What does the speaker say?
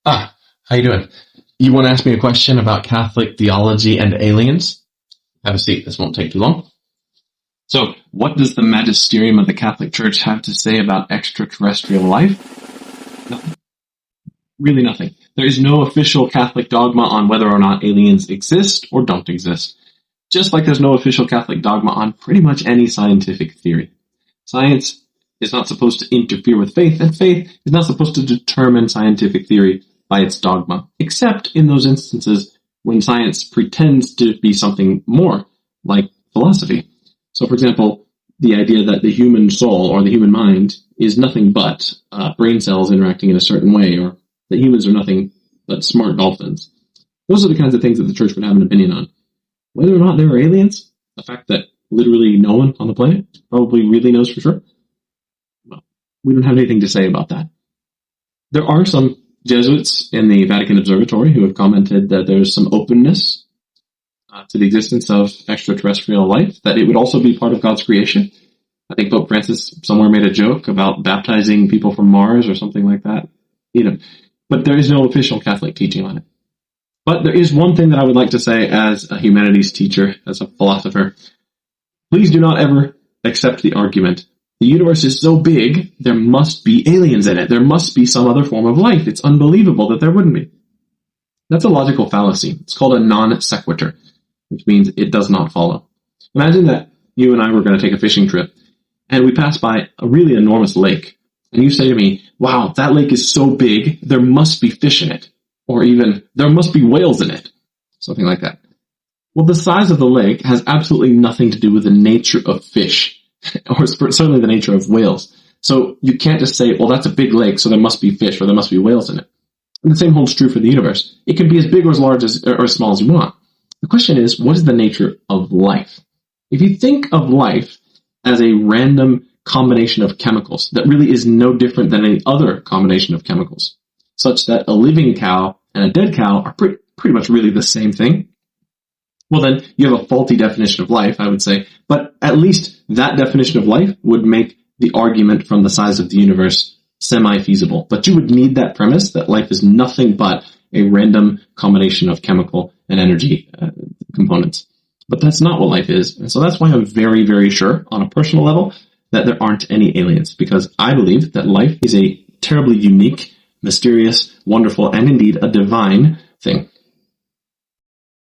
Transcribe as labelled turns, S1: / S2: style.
S1: How you doing? You want to ask me a question about Catholic theology and aliens? Have a seat. This won't take too long. So, what does the magisterium of the Catholic Church have to say about extraterrestrial life? Nothing. Really nothing. There is no official Catholic dogma on whether or not aliens exist or don't exist. Just like there's no official Catholic dogma on pretty much any scientific theory. Science is not supposed to interfere with faith, and faith is not supposed to determine scientific theory by its dogma, except in those instances when science pretends to be something more, like philosophy. So, for example, the idea that the human soul or the human mind is nothing but brain cells interacting in a certain way, or that humans are nothing but smart dolphins. Those are the kinds of things that the church would have an opinion on. Whether or not there are aliens, the fact that literally no one on the planet probably really knows for sure, well, we don't have anything to say about that. There are some Jesuits in the Vatican Observatory who have commented that there's some openness to the existence of extraterrestrial life, that it would also be part of God's creation. I think Pope Francis somewhere made a joke about baptizing people from Mars or something like that. But there is no official Catholic teaching on it. But there is one thing that I would like to say as a humanities teacher, as a philosopher. Please do not ever accept the argument, the universe is so big, there must be aliens in it. There must be some other form of life. It's unbelievable that there wouldn't be. That's a logical fallacy. It's called a non sequitur, which means it does not follow. Imagine that you and I were going to take a fishing trip, and we pass by a really enormous lake, and you say to me, wow, that lake is so big, there must be fish in it. Or even, there must be whales in it. Something like that. Well, the size of the lake has absolutely nothing to do with the nature of fish, or certainly the nature of whales. So you can't just say, well, that's a big lake, so there must be fish, or there must be whales in it. And the same holds true for the universe. It can be as big or as large as, or as small as you want. The question is, what is the nature of life? If you think of life as a random combination of chemicals that really is no different than any other combination of chemicals, such that a living cow and a dead cow are pretty much really the same thing, well then you have a faulty definition of life, I would say, but at least that definition of life would make the argument from the size of the universe semi-feasible. But you would need that premise that life is nothing but a random combination of chemical and energy components. But that's not what life is. And so that's why I'm very, very sure on a personal level that there aren't any aliens, because I believe that life is a terribly unique, mysterious, wonderful, and indeed a divine